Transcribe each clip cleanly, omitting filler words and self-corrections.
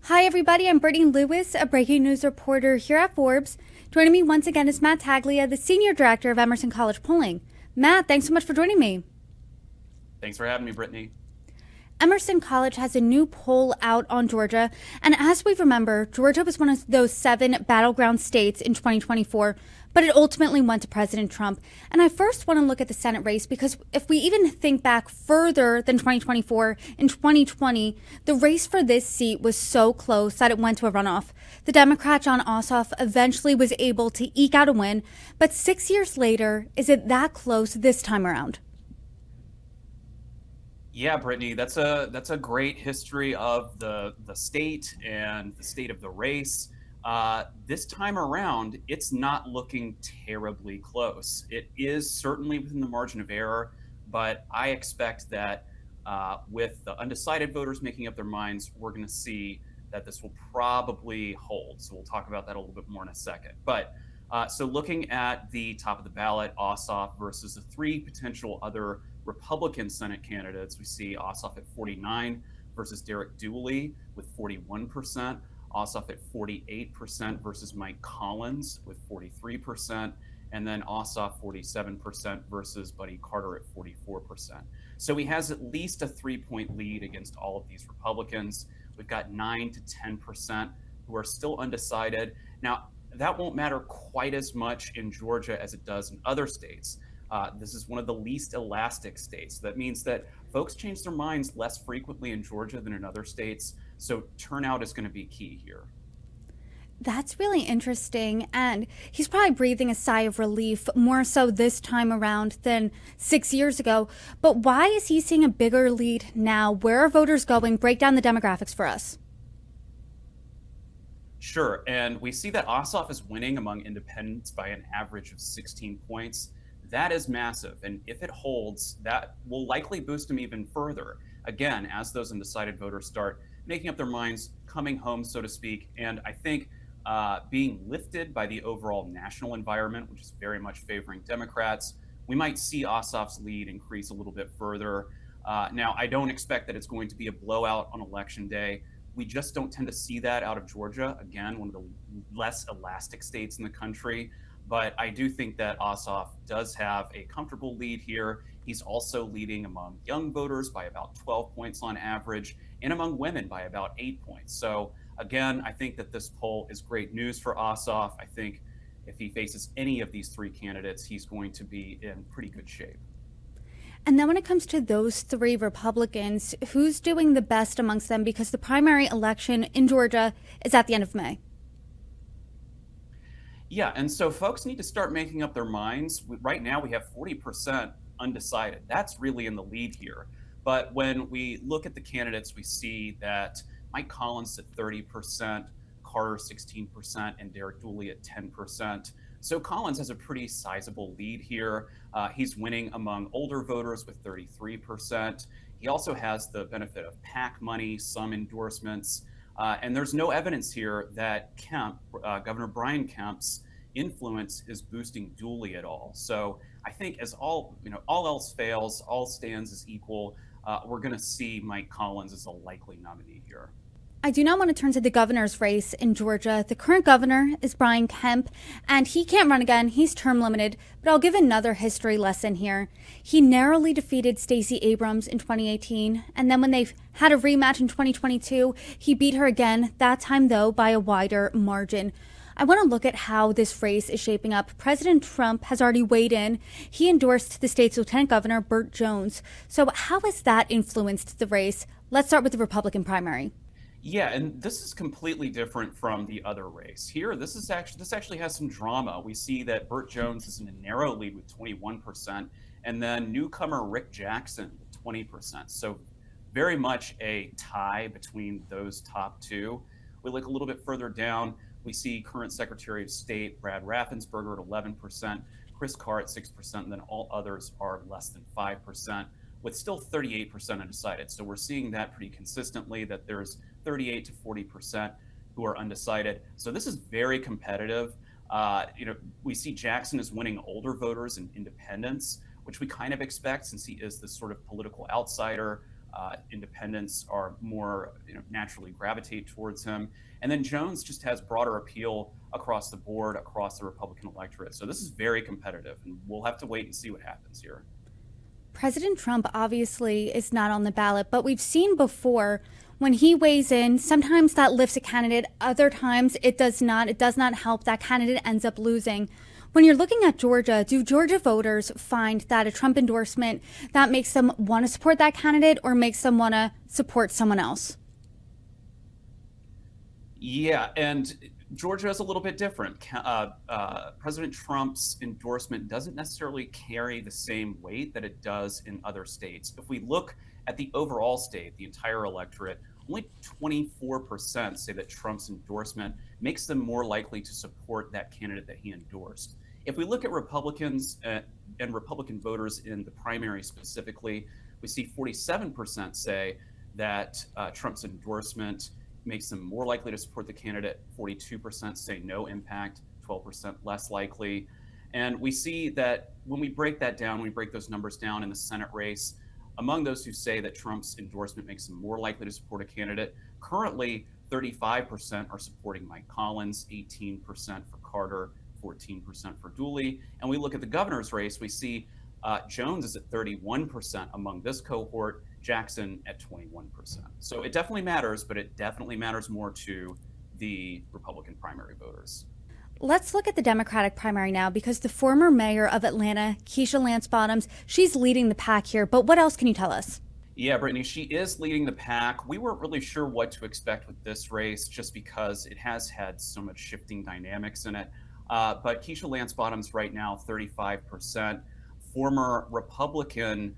Hi, everybody. I'm Brittany Lewis, a breaking news reporter here at Forbes. Joining me once again is Matt Taglia, the Senior Director of Emerson College Polling. Matt, thanks so much for joining me. Thanks for having me, Brittany. Emerson College has a new poll out on Georgia, and as we remember, Georgia was one of those 7 battleground states in 2024, but it ultimately went to President Trump. And I first want to look at the Senate race because if we even think back further than 2024, in 2020, the race for this seat was so close that it went to a runoff. The Democrat John Ossoff eventually was able to eke out a win, but 6 years later, is it that close this time around? Yeah, Brittany, that's a great history of the state and the state of the race. This time around, it's not looking terribly close. It is certainly within the margin of error, but I expect that with the undecided voters making up their minds, we're going to see that this will probably hold. So we'll talk about that a little bit more in a second. But so looking at the top of the ballot, Ossoff versus the three potential other Republican Senate candidates, we see Ossoff at 49 versus Derek Dooley with 41%, Ossoff at 48% versus Mike Collins with 43%, and then Ossoff 47% versus Buddy Carter at 44%. So he has at least a 3-point lead against all of these Republicans. We've got 9 to 10% who are still undecided. Now, that won't matter quite as much in Georgia as it does in other states. This is one of the least elastic states. That means that folks change their minds less frequently in Georgia than in other states. So turnout is going to be key here. That's really interesting. And he's probably breathing a sigh of relief more so this time around than 6 years ago. But why is he seeing a bigger lead now? Where are voters going? Break down the demographics for us. Sure. And we see that Ossoff is winning among independents by an average of 16 points. That is massive. And if it holds, that will likely boost him even further. Again, as those undecided voters start making up their minds, coming home, so to speak. And I think being lifted by the overall national environment, which is very much favoring Democrats, we might see Ossoff's lead increase a little bit further. Now, I don't expect that it's going to be a blowout on election day. We just don't tend to see that out of Georgia. Again, one of the less elastic states in the country. But I do think that Ossoff does have a comfortable lead here. He's also leading among young voters by about 12 points on average, and among women by about 8 points. So again, I think that this poll is great news for Ossoff. I think if he faces any of these three candidates, he's going to be in pretty good shape. And then when it comes to those 3 Republicans, who's doing the best amongst them? Because the primary election in Georgia is at the end of May. Yeah, and so folks need to start making up their minds. Right now, we have 40% undecided. That's really in the lead here. But when we look at the candidates, we see that Mike Collins at 30%, Carter 16%, and Derek Dooley at 10%. So Collins has a pretty sizable lead here. He's winning among older voters with 33%. He also has the benefit of PAC money, some endorsements, and there's no evidence here that Governor Brian Kemp's influence is boosting Dooley at all. So I think as all else fails, all stands as equal, we're going to see Mike Collins as a likely nominee here. I do not want to turn to the governor's race in Georgia. The current governor is Brian Kemp, and he can't run again. He's term limited, but I'll give another history lesson here. He narrowly defeated Stacey Abrams in 2018, and then when they had a rematch in 2022, he beat her again, that time, though, by a wider margin. I want to look at how this race is shaping up. President Trump has already weighed in. He endorsed the state's lieutenant governor, Burt Jones. So how has that influenced the race? Let's start with the Republican primary. Yeah, and this is completely different from the other race. Here, this actually has some drama. We see that Burt Jones is in a narrow lead with 21%, and then newcomer Rick Jackson with 20%. So very much a tie between those top two. We look a little bit further down. We see current Secretary of State Brad Raffensperger at 11%, Chris Carr at 6%, and then all others are less than 5%, with still 38% undecided. So we're seeing that pretty consistently, that there's 38 to 40% who are undecided. So this is very competitive. We see Jackson is winning older voters and independents, which we kind of expect since he is this sort of political outsider. Independents are more naturally gravitate towards him. And then Jones just has broader appeal across the board, across the Republican electorate. So this is very competitive, and we'll have to wait and see what happens here. President Trump obviously is not on the ballot, but we've seen before when he weighs in, sometimes that lifts a candidate, other times it does not. It does not help. That candidate ends up losing. When you're looking at Georgia, do Georgia voters find that a Trump endorsement that makes them want to support that candidate or makes them want to support someone else? Yeah, and Georgia is a little bit different. President Trump's endorsement doesn't necessarily carry the same weight that it does in other states. If we look at the overall state, the entire electorate, only 24% say that Trump's endorsement makes them more likely to support that candidate that he endorsed. If we look at Republicans and Republican voters in the primary specifically, we see 47% say that Trump's endorsement makes them more likely to support the candidate. 42% say no impact, 12% less likely. And we see that when we break that down, we break those numbers down in the Senate race, among those who say that Trump's endorsement makes them more likely to support a candidate, currently 35% are supporting Mike Collins, 18% for Carter, 14% for Dooley. And we look at the governor's race, we see Jones is at 31% among this cohort, Jackson at 21%. So it definitely matters, but it definitely matters more to the Republican primary voters. Let's look at the Democratic primary now, because the former mayor of Atlanta, Keisha Lance Bottoms, she's leading the pack here. But what else can you tell us? Yeah, Brittany, she is leading the pack. We weren't really sure what to expect with this race just because it has had so much shifting dynamics in it. But Keisha Lance Bottoms right now, 35%. Former Republican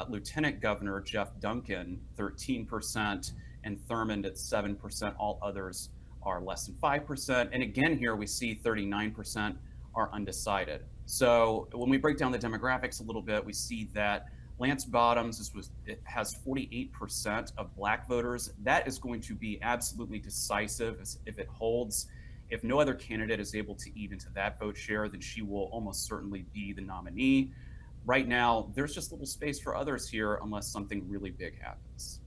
Lieutenant Governor Jeff Duncan, 13%, and Thurmond at 7%. All others are less than 5%. And again, here we see 39% are undecided. So when we break down the demographics a little bit, we see that Lance Bottoms has 48% of Black voters. That is going to be absolutely decisive if it holds. If no other candidate is able to eat into that vote share, then she will almost certainly be the nominee. Right now, there's just little space for others here unless something really big happens.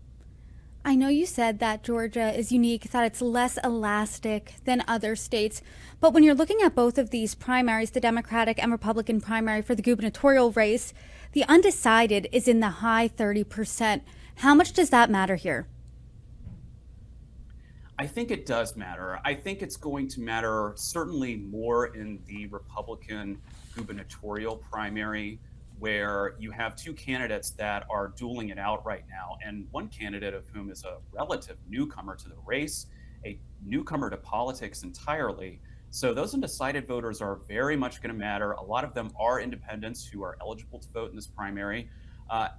I know you said that Georgia is unique, that it's less elastic than other states. But when you're looking at both of these primaries, the Democratic and Republican primary for the gubernatorial race, the undecided is in the high 30%. How much does that matter here? I think it does matter. I think it's going to matter certainly more in the Republican gubernatorial primary, where you have two candidates that are dueling it out right now, and one candidate of whom is a relative newcomer to the race, a newcomer to politics entirely. So those undecided voters are very much going to matter. A lot of them are independents who are eligible to vote in this primary.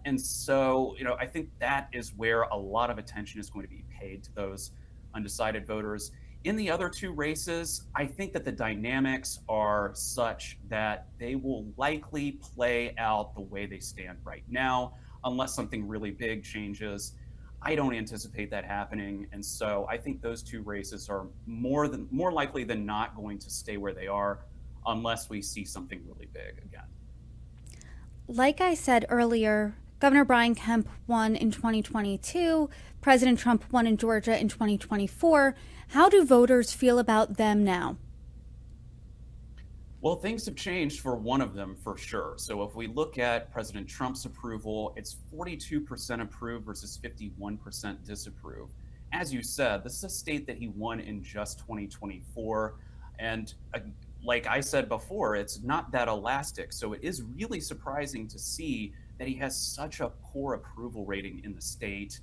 And so, I think that is where a lot of attention is going to be paid to those undecided voters. In the other two races, I think that the dynamics are such that they will likely play out the way they stand right now, unless something really big changes. I don't anticipate that happening. And so I think those two races are more likely than not going to stay where they are unless we see something really big again. Like I said earlier, Governor Brian Kemp won in 2022. President Trump won in Georgia in 2024. How do voters feel about them now? Well, things have changed for one of them for sure. So if we look at President Trump's approval, it's 42% approve versus 51% disapprove. As you said, this is a state that he won in just 2024. And like I said before, it's not that elastic. So it is really surprising to see that he has such a poor approval rating in the state.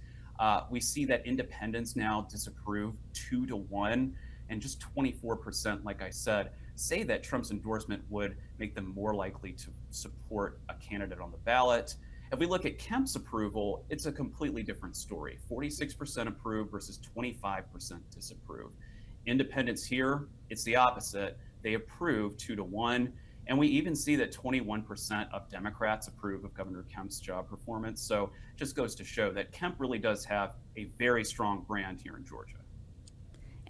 We see that independents now disapprove 2-1, and just 24%, like I said, say that Trump's endorsement would make them more likely to support a candidate on the ballot. If we look at Kemp's approval, it's a completely different story. 46% approve versus 25% disapprove. Independents here, it's the opposite. They approve 2-1. And we even see that 21% of Democrats approve of Governor Kemp's job performance. So just goes to show that Kemp really does have a very strong brand here in Georgia.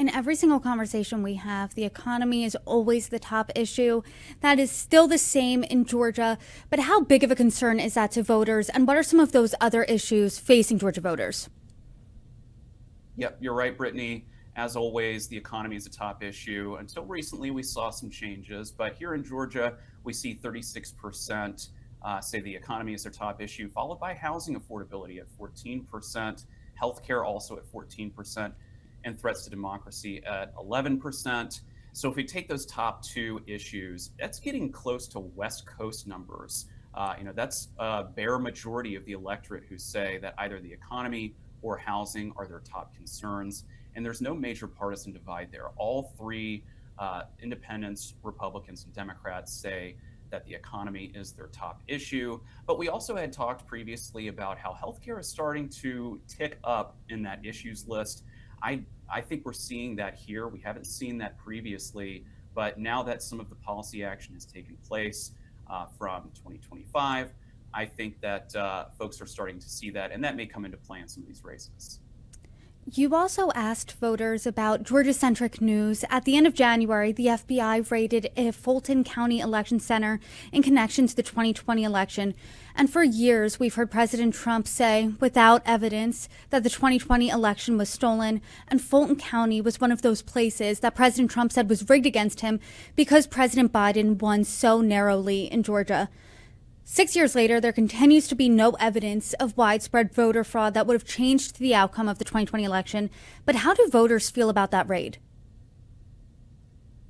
In every single conversation we have, the economy is always the top issue. That is still the same in Georgia. But how big of a concern is that to voters? And what are some of those other issues facing Georgia voters? Yep, you're right, Brittany. As always, the economy is a top issue. Until recently, we saw some changes. But here in Georgia, we see 36% say the economy is their top issue, followed by housing affordability at 14%, healthcare also at 14%, and threats to democracy at 11%. So if we take those top two issues, that's getting close to West Coast numbers. That's a bare majority of the electorate who say that either the economy or housing are their top concerns. And there's no major partisan divide there. All three independents, Republicans, and Democrats say that the economy is their top issue. But we also had talked previously about how healthcare is starting to tick up in that issues list. I think we're seeing that here. We haven't seen that previously, but now that some of the policy action has taken place from 2025, I think that folks are starting to see that, and that may come into play in some of these races. You also asked voters about Georgia-centric news. At the end of January, the FBI raided a Fulton County election center in connection to the 2020 election. And for years, we've heard President Trump say, without evidence, that the 2020 election was stolen. And Fulton County was one of those places that President Trump said was rigged against him because President Biden won so narrowly in Georgia. 6 years later, there continues to be no evidence of widespread voter fraud that would have changed the outcome of the 2020 election. But how do voters feel about that raid?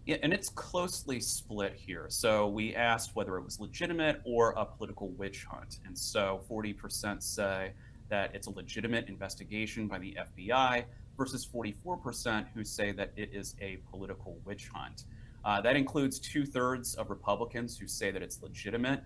Yeah, and it's closely split here. So we asked whether it was legitimate or a political witch hunt. And so 40% say that it's a legitimate investigation by the FBI versus 44% who say that it is a political witch hunt. That includes 2/3 of Republicans who say that it's legitimate.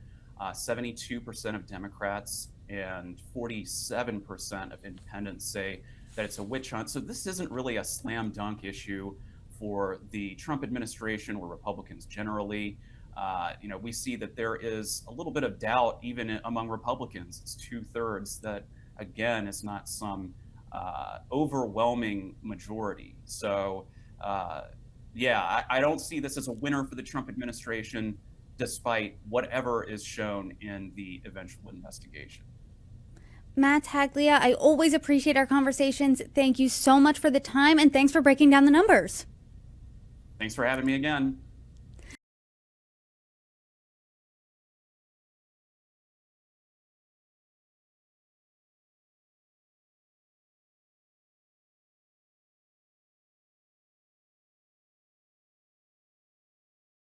72% of Democrats and 47% of independents say that it's a witch hunt. So this isn't really a slam dunk issue for the Trump administration or Republicans generally. We see that there is a little bit of doubt even among Republicans. It's 2/3 that, again, is not some overwhelming majority. So, I don't see this as a winner for the Trump administration, despite whatever is shown in the eventual investigation. Matt Taglia, I always appreciate our conversations. Thank you so much for the time, and thanks for breaking down the numbers. Thanks for having me again.